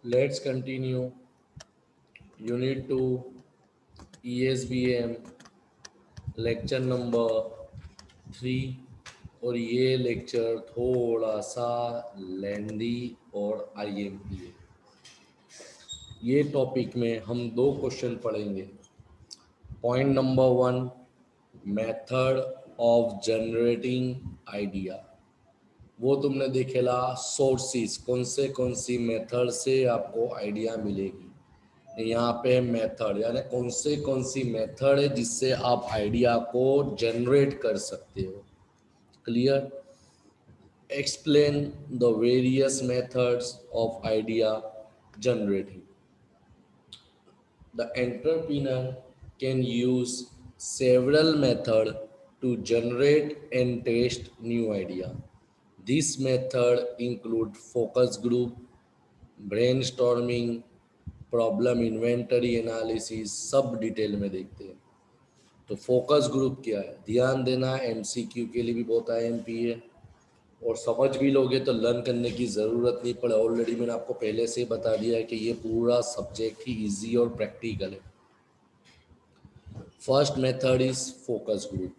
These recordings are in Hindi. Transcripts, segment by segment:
Let's continue Unit 2 ESBM lecture number 3। और ये लेक्चर थोड़ा सा लेंदी और आईएमपी है। ये टॉपिक में हम दो क्वेश्चन पढ़ेंगे। Point number 1, method of generating idea. वो तुमने देखेला सोर्सेस, कौन सी मेथड से आपको आइडिया मिलेगी। यहाँ पे मेथड यानी कौन सी मेथड है जिससे आप आइडिया को जनरेट कर सकते हो। Clear? Explain the various methods of idea generating. The entrepreneur can use several methods to generate and test new idea. This method include focus group, brainstorming, problem inventory analysis, सब डिटेल में देखते हैं। तो फोकस ग्रुप क्या है, ध्यान देना, एमसीक्यू के लिए भी बहुत आईएमपी है और समझ भी लोगे तो लर्न करने की ज़रूरत नहीं पड़े। ऑलरेडी मैंने आपको पहले से ही बता दिया है कि ये पूरा सब्जेक्ट ही इजी और प्रैक्टिकल है। First method is focus group.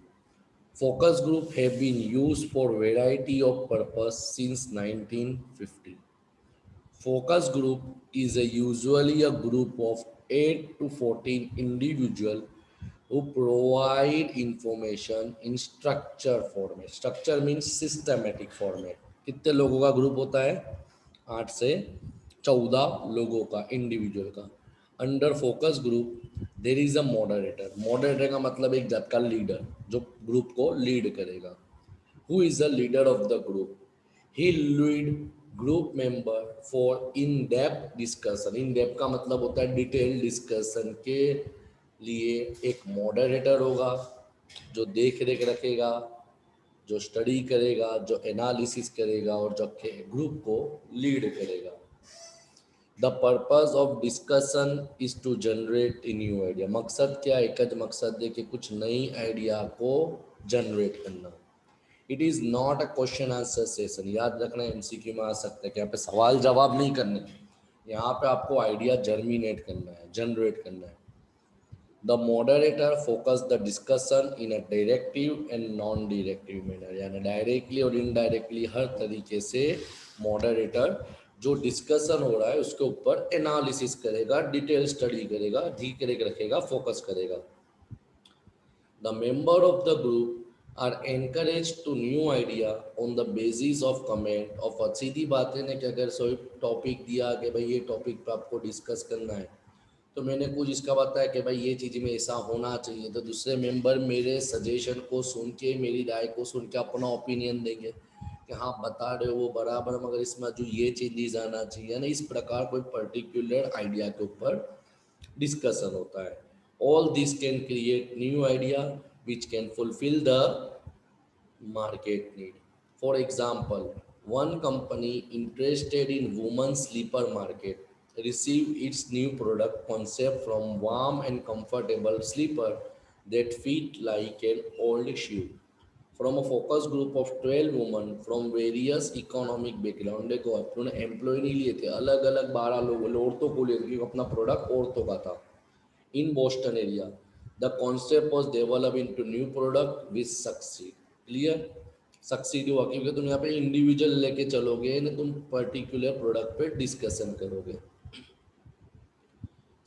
Focus group have been used for variety of purpose since 1950. Focus group is usually a group of 8 to 14 individuals who provide information in structure format. Structure means systematic format. कितने लोगों का ग्रुप होता है? 8 से 14 लोगों का, इंडिविजुअल का। Under focus group there is a moderator. Moderator का मतलब एक जात का लीडर जो ग्रुप को लीड करेगा। Who is the leader of the group? He lead group member for in depth discussion. In depth का मतलब होता है डिटेल डिस्कशन के लिए एक मॉडरेटर होगा जो देख रेख रखेगा, जो स्टडी करेगा, जो एनालिसिस करेगा और जो ग्रुप को लीड करेगा। The purpose of discussion is to generate a new idea. मकसद क्या है? एक ज मकसद है कि कुछ नई आइडिया को जनरेट करना। It is not a question answer session. याद रखना, एमसीक्यू में आ सकता है कि यहाँ पे सवाल जवाब नहीं करने, यहाँ पे आपको आइडिया जर्मिनेट करना है, जनरेट करना है। The moderator focus the discussion in a directive and non directive manner. यानी डायरेक्टली और इनडायरेक्टली हर तरीके से मॉडरेटर जो डिस्कशन हो रहा है उसके ऊपर एनालिसिस करेगा, डिटेल स्टडी करेगा, ठीक रखेगा, फोकस करेगा। The member of the group are encouraged to new idea on the basis of comment of। सीधी बात है ना कि अगर कोई टॉपिक दिया कि भाई ये टॉपिक पे आपको डिस्कस करना है, तो मैंने कुछ इसका बताया कि भाई ये चीज़ में ऐसा होना चाहिए, तो दूसरे मेंबर मेरे सजेशन को सुन के, मेरी राय को सुन के अपना ओपिनियन देंगे कि हाँ बता रहे हो वो बराबर, मगर इसमें जो ये चेंजेस आना चाहिए ना, इस प्रकार कोई पर्टिकुलर आइडिया के ऊपर डिस्कशन होता है। All this can create new idea which can fulfill the market need. For example, one company interested in women's sleeper market received its new product concept from warm and comfortable sleeper that fit like an old shoe from a focus group of 12 women from various economic background। देखो उन्होंने एम्प्लॉय नहीं लिए थे, अलग अलग 12 लोग, औरतों को लिए, क्योंकि अपना प्रोडक्ट औरतों का था। in Boston area. The concept was developed into new product which succeed. Clear? Succeed हुआ क्योंकि तुम यहाँ पे इंडिविजुअल लेके चलोगे ना, तुम पर्टिकुलर प्रोडक्ट पे डिस्कशन करोगे।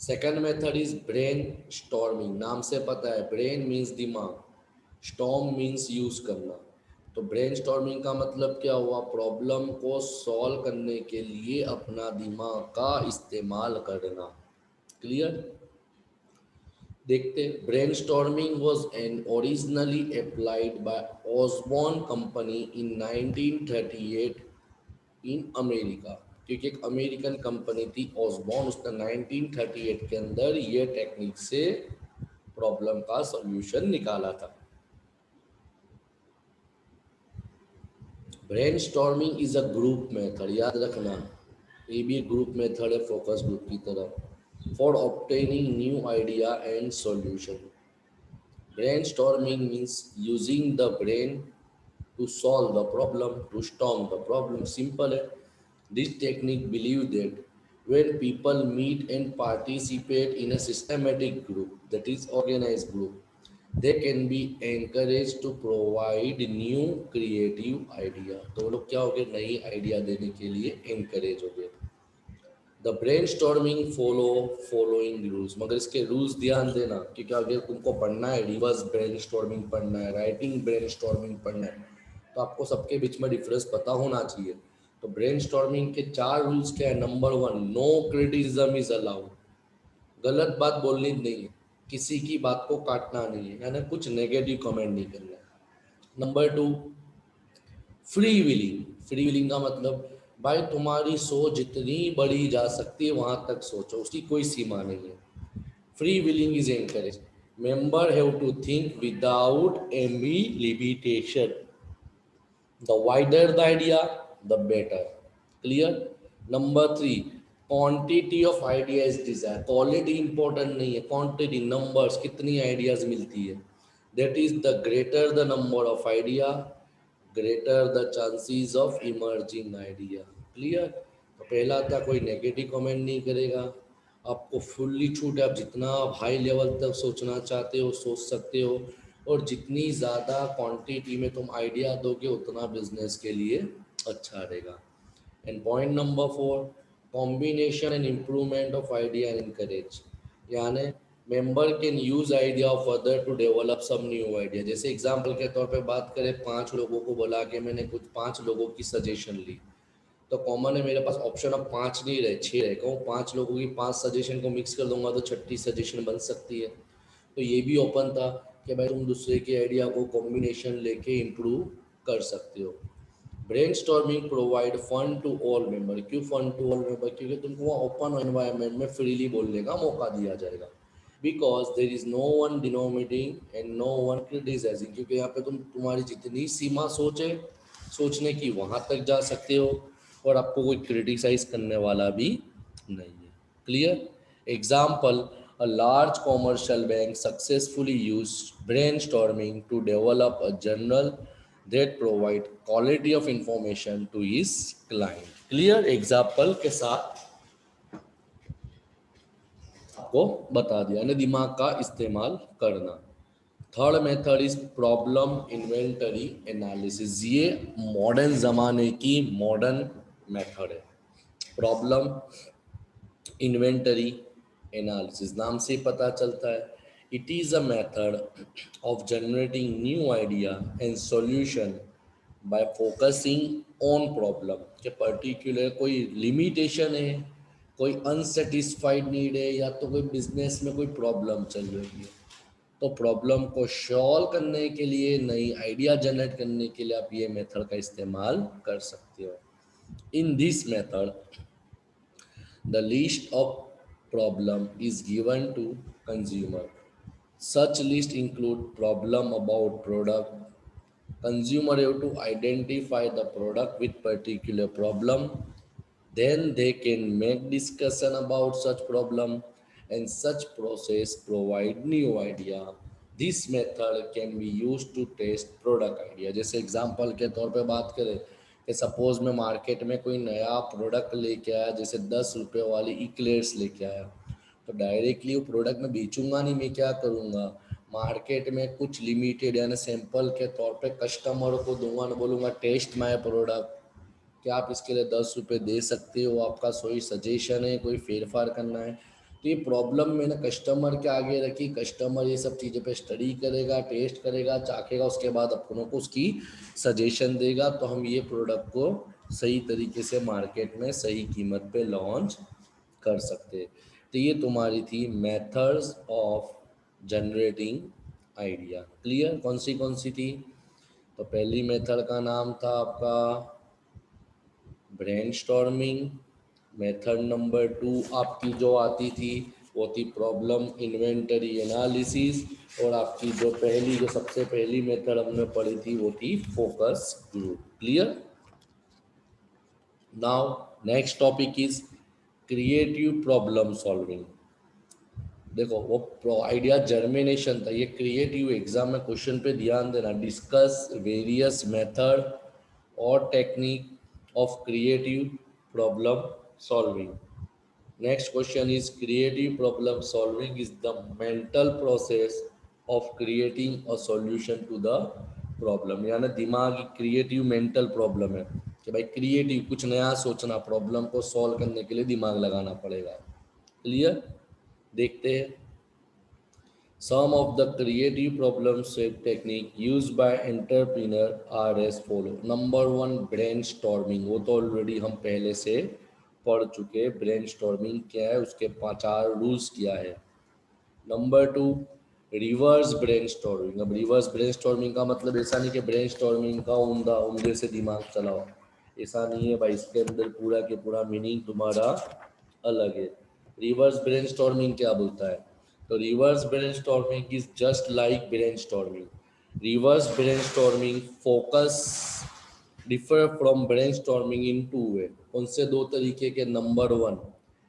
Second method is brain storming. नाम से पता है, ब्रेन मीन्स दिमाग, स्टॉर्म मीन्स यूज करना। तो ब्रेन स्टॉर्मिंग का मतलब क्या हुआ? प्रॉब्लम को सॉल्व करने के लिए अपना दिमाग का इस्तेमाल करना। क्लियर? देखते। Brainstorming was an originally applied by Osborn company in 1938 in America. क्योंकि एक अमेरिकन कंपनी थी ऑसबॉर्न, उसने 1938 के अंदर ये टेक्निक से प्रॉब्लम का सॉल्यूशन निकाला था। Brainstorming is a group method. याद रखना, ये भी ग्रुप मेथड है फोकस ग्रुप की तरह। For obtaining new idea and solution. Brainstorming means using the brain to solve the problem, to storm the problem. Simple है। This technique believe that when people meet and participate in a systematic group, that is organized group, they can be encouraged to provide new creative idea. तो वो लोग क्या हो गए, नई आइडिया देने के लिए encourage हो गए. The brain storming following rules, मगर इसके रूल्स ध्यान देना, क्योंकि अगर तुमको पढ़ना है रिवर्स ब्रेन स्टॉर्मिंग पढ़ना है, राइटिंग ब्रेन स्टॉर्मिंग पढ़ना है, तो आपको सबके बीच में डिफरेंस पता होना चाहिए. तो ब्रेन स्टॉर्मिंग के 4 रूल्स क्या है. Number 1, no criticism is allowed. गलत बात बोलनी नहीं है, किसी की बात को काटना नहीं है, यानी कुछ नेगेटिव कमेंट नहीं करना है. Number 2, free willing. Free willing का मतलब, भाई तुम्हारी सोच जितनी बड़ी जा सकती है वहां तक सोचो, उसकी कोई सीमा नहीं है. Free wheeling is encourage. Member have to think without any limitation. The wider the idea the better. Clear. Number 3, quantity of idea is desire. Quality important नहीं है, क्वांटिटी, नंबर्स, कितनी आइडियाज मिलती है. That is the greater the number of idea, greater the chances of emerging idea. Clear. तो पहला था, कोई नेगेटिव कमेंट नहीं करेगा, आपको फुल्ली छूट है, आप जितना हाई लेवल तक सोचना चाहते हो सोच सकते हो, और जितनी ज़्यादा क्वांटिटी में तुम आइडिया दोगे उतना बिजनेस के लिए अच्छा रहेगा. And point number 4, combination and improvement of idea and encourage. यानी member can use idea of other to develop some new idea. जैसे एग्जांपल के तौर पे बात करें, 5 लोगों को बुला के मैंने कुछ 5 लोगों की सजेशन ली, तो कॉमन है मेरे पास ऑप्शन, अब 5 नहीं रहे, 6 रहे, कहूँ 5 लोगों की 5 सजेशन को मिक्स कर दूंगा तो छठी सजेशन बन सकती है. तो ये भी ओपन था कि भाई तुम दूसरे के आइडिया को कॉम्बिनेशन लेके इम्प्रूव कर सकते हो. Brain storming provide fun to all member. क्यों फन टू ऑल मेंबर, क्योंकि तुमको वहाँ ओपन एनवायरनमेंट में फ्रीली बोलने का मौका दिया जाएगा. Because there is no one denominating and no one criticising. क्योंकि यहाँ पे तुम्हारी जितनी सीमा सोचे सोचने की वहाँ तक जा सकते हो, और आपको कोई क्रिटिसाइज करने वाला भी नहीं है. Clear. Example, a large commercial bank successfully used brainstorming to develop a journal that provide quality of information to his client. Clear. Example के साथ आपको बता दिया ना, दिमाग का इस्तेमाल करना. Third method is problem inventory analysis. ये मॉडर्न ज़माने की मॉडर्न मेथड है. प्रॉब्लम इन्वेंटरी एनालिसिस नाम से पता चलता है. It is a method of generating new idea and solution bye focusing on problem. के पर्टिकुलर कोई लिमिटेशन है, कोई अनसेटिस्फाइड नीड है, या तो कोई बिजनेस में कोई प्रॉब्लम चल रही है, तो प्रॉब्लम को सॉल्व करने के लिए, नई आइडिया जनरेट करने के लिए आप ये मेथड का इस्तेमाल कर सकते हो. इन this method the list of problem is given to consumer. Such list include problem about product. Consumer have to identify the product with particular problem. Then they can make discussion about such problem, and such process provide new idea. This method can be used to test product idea. जैसे एग्जांपल के तौर पे बात करें कि सपोज मैं मार्केट में कोई नया प्रोडक्ट लेके आया, जैसे 10 रुपये वाली इक्लेयर्स लेके आया, तो डायरेक्टली वो प्रोडक्ट मैं बेचूंगा नहीं, मैं क्या करूँगा, मार्केट में कुछ लिमिटेड यानी सैंपल के तौर पे कस्टमर को दूंगा, बोलूँगा टेस्ट माय प्रोडक्ट, क्या आप इसके लिए 10 रुपये दे सकते हो, आपका कोई सजेशन है, कोई फेरफार करना है. तो ये प्रॉब्लम मैंने कस्टमर के आगे रखी, कस्टमर ये सब चीज़ें पे स्टडी करेगा, टेस्ट करेगा, चाखेगा, उसके बाद अपनों को उसकी सजेशन देगा, तो हम ये प्रोडक्ट को सही तरीके से मार्केट में सही कीमत पे लॉन्च कर सकते. तो ये तुम्हारी थी methods of generating idea. Clear. कौन सी थी. तो पहली मेथड का नाम था आपका ब्रेनस्टॉर्मिंग. मेथड नंबर 2 आपकी जो आती थी वो थी प्रॉब्लम इन्वेंटरी एनालिसिस, और आपकी जो पहली, जो सबसे पहली मेथड हमने पढ़ी थी वो थी focus group. Clear. Now next topic is creative problem solving. देखो वो आइडिया जर्मिनेशन था, ये क्रिएटिव. एग्जाम में क्वेश्चन पे ध्यान देना. डिस्कस वेरियस मेथड और technique of creative problem solving. Next question is creative problem solving is the mental process of creating a solution to the problem। यानी दिमाग क्रिएटिव मेंटल प्रॉब्लम है कि भाई क्रिएटिव कुछ नया सोचना, प्रॉब्लम को सॉल्व करने के लिए दिमाग लगाना पड़ेगा। क्लियर? देखते हैं। Some of the creative problem solving technique used by entrepreneur are as follow। Number one brainstorming, वो तो ऑलरेडी हम पहले से पढ़ चुके। ब्रेनस्टॉर्मिंग क्या है, उसके चार रूल्स क्या है। Number two reverse brainstorming. अब रिवर्स ब्रेनस्टॉर्मिंग का मतलब ऐसा नहीं कि ब्रेनस्टॉर्मिंग का उमदे से दिमाग चलाओ, ऐसा नहीं है भाई। इसके अंदर पूरा के पूरा मीनिंग तुम्हारा अलग है। रिवर्स ब्रेनस्टॉर्मिंग क्या बोलता है? तो reverse brainstorming is just like brainstorming. Reverse brainstorming focus differ from brainstorming in two way. कौन से दो तरीके के? Number one,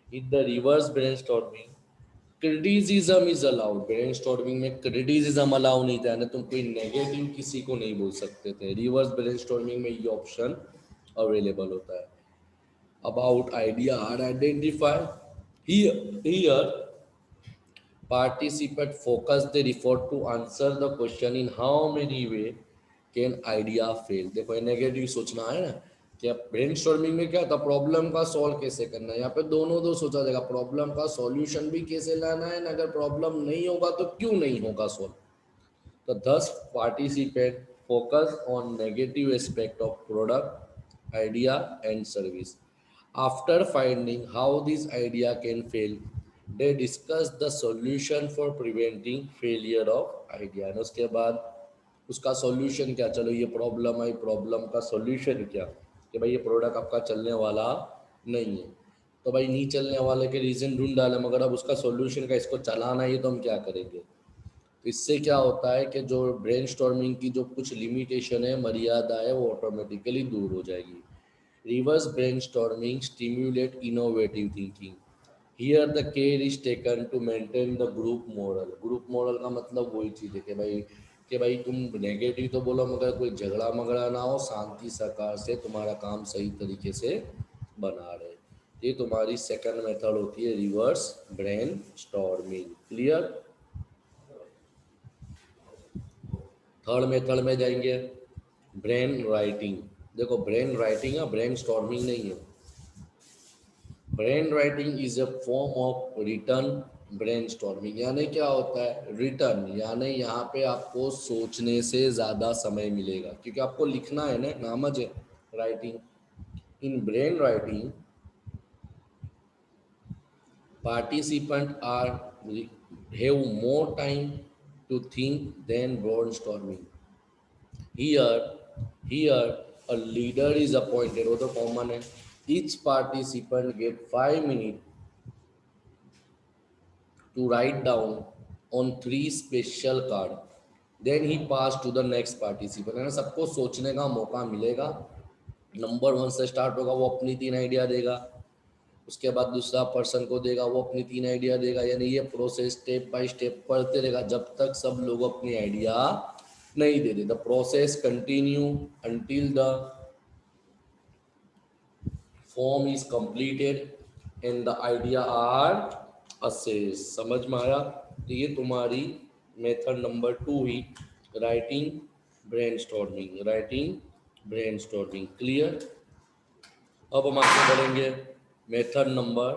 in the reverse brainstorming criticism is allowed. Brainstorming में क्रिटिसिज्म अलाउ नहीं था, ना तुम कोई नेगेटिव किसी को नहीं बोल सकते थे। रिवर्स ब्रेनस्टॉर्मिंग में ये ऑप्शन अवेलेबल होता है। About idea are identify here participant focus the effort to answer the question in how many way can idea fail। देखो ये नेगेटिव सोचना है ना, कि अब ब्रेनस्टॉर्मिंग में क्या था, प्रॉब्लम का सॉल्व कैसे करना है। यहाँ पे दोनों दो सोचा जाएगा, प्रॉब्लम का सॉल्यूशन भी कैसे लाना है ना, अगर प्रॉब्लम नहीं होगा तो क्यों नहीं होगा सॉल्व। तो thus participant focus on negative aspect of product, idea and service। After finding how this idea can fail, they discuss the solution for preventing failure of idea। और उसके बाद उसका सॉल्यूशन क्या, चलो ये प्रॉब्लम है, प्रॉब्लम का सॉल्यूशन क्या, कि भाई ये प्रोडक्ट आपका चलने वाला नहीं है। तो भाई नहीं चलने वाले के रीज़न ढूंढ डाले, मगर अब उसका सॉल्यूशन का, इसको चलाना है तो हम क्या करेंगे। तो इससे क्या होता है कि जो ब्रेनस्टॉर्मिंग की जो कुछ लिमिटेशन है, मर्यादा है, वो ऑटोमेटिकली दूर हो जाएगी। Reverse brainstorming stimulate innovative thinking. Here the care is taken to maintain the group model. Group model का मतलब वही चीज़ है कि भाई तुम नेगेटिव तो बोलो, मगर कोई झगड़ा मगड़ा ना हो, शांति सरकार से तुम्हारा काम सही तरीके से बना रहे। ये तुम्हारी सेकंड मेथड होती है reverse brain storming. Clear? Third method में जाएंगे, ब्रेन राइटिंग। देखो ब्रेन राइटिंग है, ब्रेन स्टॉर्मिंग नहीं है। Brain writing is a form of return brain storming. यानी क्या होता है रिटर्न, यानी यहाँ पे आपको सोचने से ज़्यादा समय मिलेगा, क्योंकि आपको लिखना है ना, नामज है writing. In brain writing participants are have more time to think than brainstorming। Here, here a leader is appointed, वो तो कॉमन है। Each participant get 5 minutes to write down on three special card। Then he pass to the next participant। है ना, सबको सोचने का मौका मिलेगा। नंबर वन से स्टार्ट होगा, वो अपनी 3 आइडिया देगा। उसके बाद दूसरा पर्सन को देगा, वो अपनी 3 आइडिया देगा। यानी ये प्रोसेस स्टेप बाय स्टेप पढ़ते रहेगा जब तक सब लोग अपनी आइडिया नहीं दे दे। The process continue until the form is completed and the idea are assess. समझ में आया? तो ये तुम्हारी मेथड नंबर 2 ही, writing brainstorming. Writing brainstorming. Clear? अब हम आगे बढ़ेंगे मेथड नंबर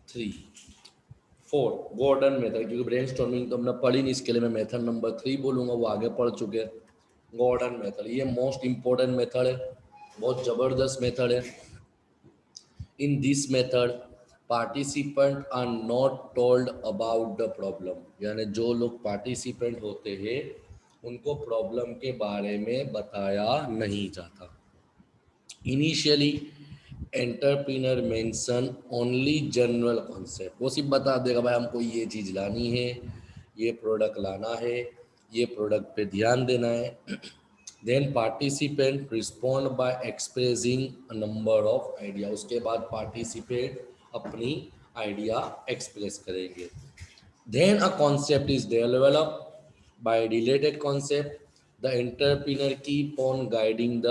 3 4 गॉर्डन मेथड। क्योंकि ब्रेन स्टॉर्मिंग तो हमने पढ़ी नहीं, इसके लिए मैं मेथड नंबर 3 बोलूँगा, वो आगे पढ़ चुके हैं। गॉर्डन मेथड ये मोस्ट इम्पोर्टेंट मेथड है, बहुत ज़बरदस्त मेथड है। In this method participant are not told about the problem. यानी जो लोग पार्टिसिपेंट होते हैं उनको प्रॉब्लम के बारे में बताया नहीं जाता। Initially entrepreneur mention only general concept. वो सिर्फ बता देगा भाई हमको ये चीज़ लानी है, ये प्रोडक्ट लाना है, ये प्रोडक्ट पे ध्यान देना है। Then participant respond by expressing a number of idea. उसके बाद पार्टिसिपेंट अपनी आइडिया एक्सप्रेस करेंगे। Then a concept is develop by related concept. The entrepreneur keep on guiding the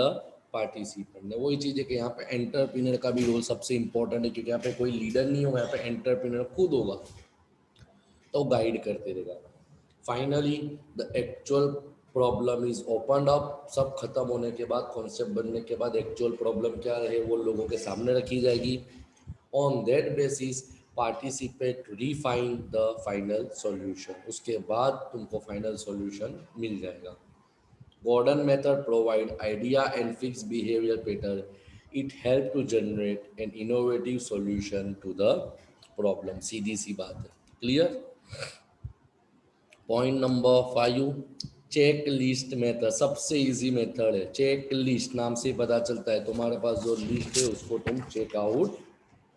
participant है। वही चीज़ है कि यहाँ पे एंटरप्रेन्योर का भी रोल सबसे इंपॉर्टेंट है, क्योंकि यहाँ पे कोई लीडर नहीं होगा, यहाँ पे एंटरप्रेन्योर खुद होगा तो गाइड करते रहेगा। Finally the actual problem is open up. सब खत्म होने के बाद, कॉन्सेप्ट बनने के बाद एक्चुअल प्रॉब्लम क्या है वो लोगों के सामने रखी जाएगी। On that basis participate refine the final solution. उसके बाद तुमको फाइनल सॉल्यूशन मिल जाएगा। Gordon method provide idea and fixed behavior pattern. It help to generate an innovative solution to the problem. सीधी सी बात है। Clear? Point number 5, check list method सबसे इजी मेथड है। चेक लिस्ट नाम से ही पता चलता है, तुम्हारे पास जो लिस्ट है उसको तुम चेक आउट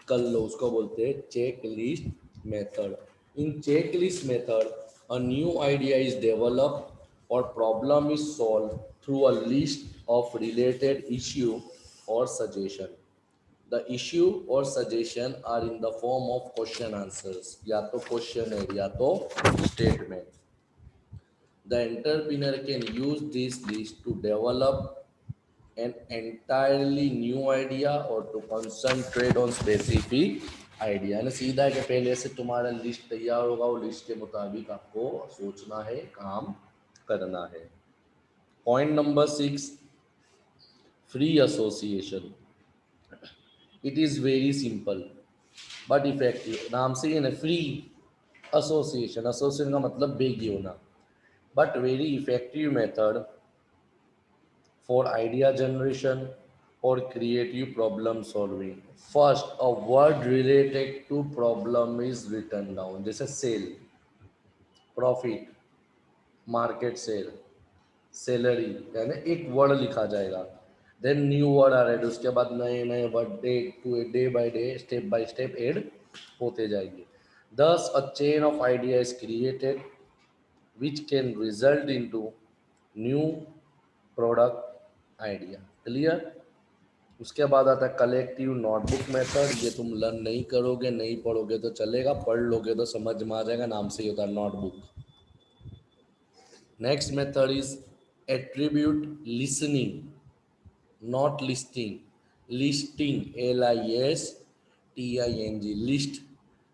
कर लो, उसको बोलते हैं check list method. In check list method a new idea is develop और problem is solve through a list of related issue और सजेशन। द इश्यू और suggestion are in the form of question answers, या तो क्वेश्चन है या तो statement. The entrepreneur can use this list to develop an entirely new idea or to concentrate on specific idea। ना सीधा है कि पहले से तुम्हारा लिस्ट तैयार होगा, वो लिस्ट के मुताबिक आपको सोचना है, काम करना है। Point number 6, free association. It is very simple but effective. नाम से ही ना, फ्री एसोसिएशन, एसोसिएशन का मतलब बेगी होना, but very effective method for idea generation or creative problem solving. First, a word related to problem is written down, जैसे sale, profit, market sale, salary, यानी एक वर्ड लिखा जाएगा। देन न्यू वर्ड आ रहे, उसके बाद नए नए word day by day, step by step add होते जाएंगे। दस a chain of idea is created which can result into new product idea. Clear? उसके बाद आता है कलेक्टिव नोटबुक मेथड। ये तुम लर्न नहीं करोगे, नहीं पढ़ोगे तो चलेगा, पढ़ लोगे तो समझ में आ जाएगा, नाम से ही होता है notebook. Next method is attribute listening, not listing. Listing, LISTING, list.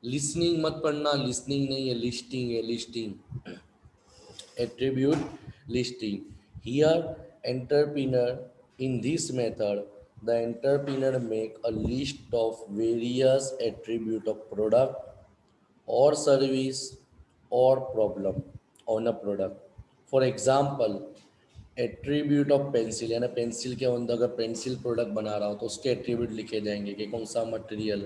Listening मत पढ़ना, लिसनिंग नहीं है, लिस्टिंग है, listing. attribute listing. Here, entrepreneur in this method, the entrepreneur make a list of various attribute of product or service or problem on a product. For example, attribute of pencil, यानी पेंसिल के अंदर अगर पेंसिल प्रोडक्ट बना रहा हो तो उसके एट्रीब्यूट लिखे जाएंगे कि कौन सा मटेरियल,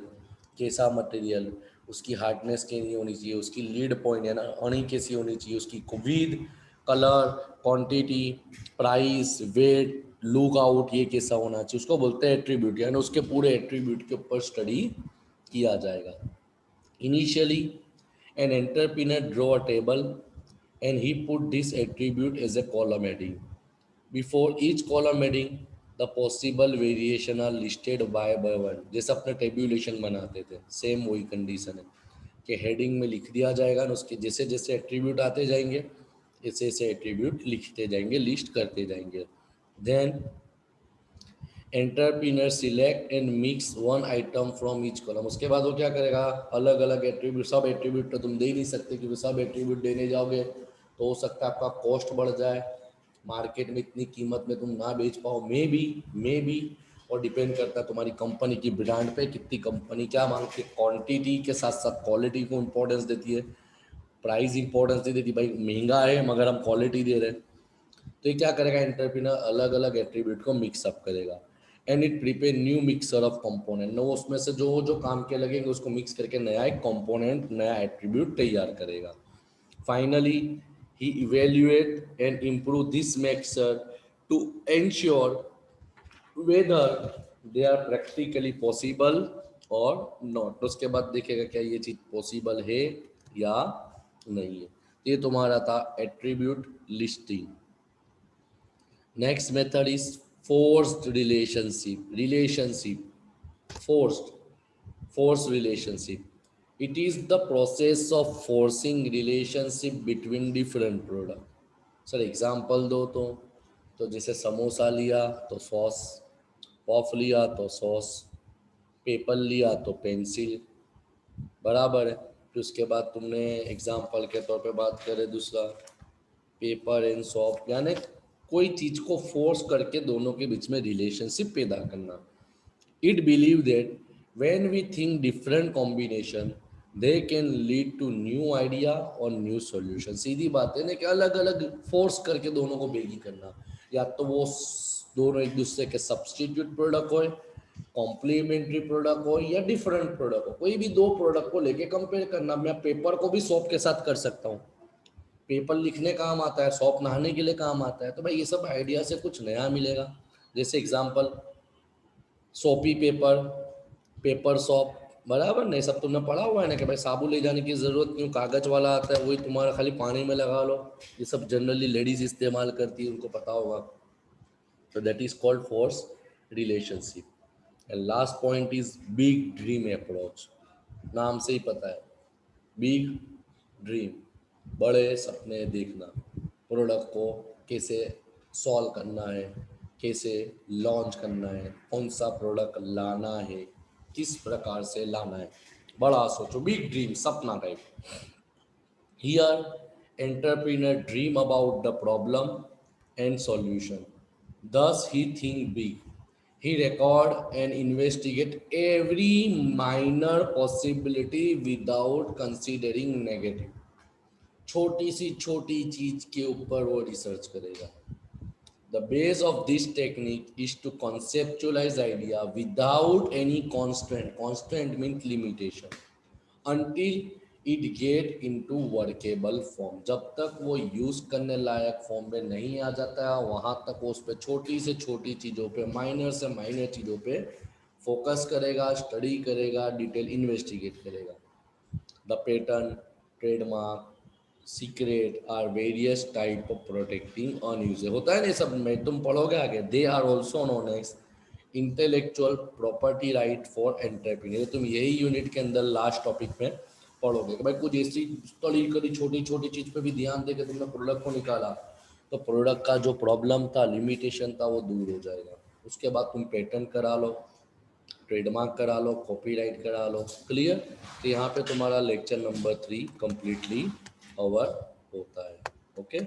कैसा मटेरियल, उसकी हार्डनेस कैसी होनी चाहिए, उसकी लीड पॉइंट है ना अणी कैसी होनी चाहिए, उसकी width, colour, quantity, price, weight, look out ये कैसा होना चाहिए, उसको बोलते हैं एट्रीब्यूट। यानी उसके पूरे एट्रीब्यूट के ऊपर स्टडी किया जाएगा। Initially an entrepreneur draw a table and he put this attribute as a column heading. Before each column heading, the possible variation are listed by one। जैसे अपने टेब्यूलेशन बनाते थे, सेम वही कंडीशन है कि हेडिंग में लिख दिया जाएगा ना, उसके जैसे जैसे एट्रीब्यूट आते जाएंगे ऐसे ऐसे एट्रीब्यूट लिखते जाएंगे, लिस्ट करते जाएंगे। Then entrepreneur select and mix one item from each column. उसके बाद वो क्या करेगा, अलग अलग एट्रीब्यूट, सब एट्रीब्यूट तो तुम दे ही नहीं सकते, क्योंकि सब एट्रीब्यूट देने जाओगे तो हो सकता है आपका कॉस्ट बढ़ जाए, मार्केट में इतनी कीमत में तुम ना बेच पाओ, मे बी। और डिपेंड करता है तुम्हारी कंपनी की ब्रांड पे, कितनी कंपनी क्या मांगती है, क्वांटिटी के साथ साथ क्वालिटी को इम्पोर्टेंस देती है, प्राइस इंपॉर्टेंस नहीं देती, भाई महंगा है मगर हम क्वालिटी दे रहे हैं। तो ये क्या करेगा, एंटरप्रेन्योर अलग अलग एट्रीब्यूट को मिक्सअप करेगा and it prepare new mixer of component. वो उसमें से जो जो काम के लगेंगे उसको मिक्स करके नया एक कंपोनेंट, नया एट्रीब्यूट तैयार करेगा। Finally he evaluate and improve this mixer to ensure whether they are practically possible और नॉट। तो उसके बाद देखेगा क्या ये चीज़ पॉसिबल है या नहीं है। ये तुम्हारा था attribute listing. Next method is forced relationship. Forced, forced relationship. It is the process of forcing relationship between different product. Sir example दो तो जैसे समोसा लिया तो सॉस, पफ लिया तो सॉस, पेपर लिया तो पेंसिल, बराबर है। फिर उसके बाद तुमने एग्जाम्पल के तौर पे बात करें दूसरा, पेपर एंड सॉप, यानी कोई चीज को फोर्स करके दोनों के बीच में रिलेशनशिप पैदा करना। It believe that when we think different combination they can lead to new idea और न्यू सॉल्यूशन। सीधी बात है ना कि अलग अलग फोर्स करके दोनों को बेगी करना, या तो वो दोनों एक दूसरे के सब्सटीट्यूट प्रोडक्ट हो, कॉम्प्लीमेंट्री प्रोडक्ट हो, या डिफरेंट प्रोडक्ट हो। कोई भी दो प्रोडक्ट को लेके कंपेयर करना। मैं पेपर को भी सोप के साथ कर सकता हूँ, पेपर लिखने काम आता है, सोप नहाने के लिए काम आता है। तो भाई ये सब आइडिया से कुछ नया मिलेगा। जैसे एग्जांपल, सोपी पेपर, पेपर सोप, बराबर नहीं, सब तुमने पढ़ा हुआ है ना कि भाई साबुन ले जाने की ज़रूरत क्यों, कागज़ वाला आता है, वही तुम्हारा खाली पानी में लगा लो। ये सब जनरली लेडीज इस्तेमाल करती है, उनको पता होगा। तो that is called force relationship. And last point is big dream approach. नाम से ही पता है, बिग ड्रीम, बड़े सपने देखना। प्रोडक्ट को कैसे सॉल्व करना है, कैसे लॉन्च करना है, कौन सा प्रोडक्ट लाना है, किस प्रकार से लाना है, बड़ा सोचो, बिग ड्रीम, सपना type. Here, entrepreneur dream about the problem and solution. Thus, he think big. He record and investigate every minor possibility without considering negative. छोटी सी छोटी चीज के ऊपर वो रिसर्च करेगा। The base of this technique is to conceptualize idea without any constraint. Constraint means limitation. Until it get into workable form. जब तक वो यूज करने लायक फॉर्म में नहीं आ जाता है, वहां तक वो उस पर छोटी से छोटी चीज़ों पे, माइनर से माइनर चीज़ों पे फोकस करेगा, स्टडी करेगा, डिटेल इन्वेस्टिगेट करेगा। The patent, trademark, secret are various type of protecting on user, होता है ना सब में, तुम पढ़ोगे आगे। They are also known as intellectual property right for entrepreneur. तुम यही यूनिट के अंदर लास्ट टॉपिक में पढ़ोगे कि भाई कुछ ऐसी स्टडी करी, छोटी छोटी चीज पे भी ध्यान दे के तुमने प्रोडक्ट को निकाला, तो प्रोडक्ट का जो प्रॉब्लम था, लिमिटेशन था, वो दूर हो जाएगा। उसके बाद तुम पेटेंट करा लो, ट्रेडमार्क करा लो, कॉपीराइट करा लो। क्लियर? तो यहाँ पे तुम्हारा लेक्चर नंबर 3 कंप्लीटली कवर होता है। ओके।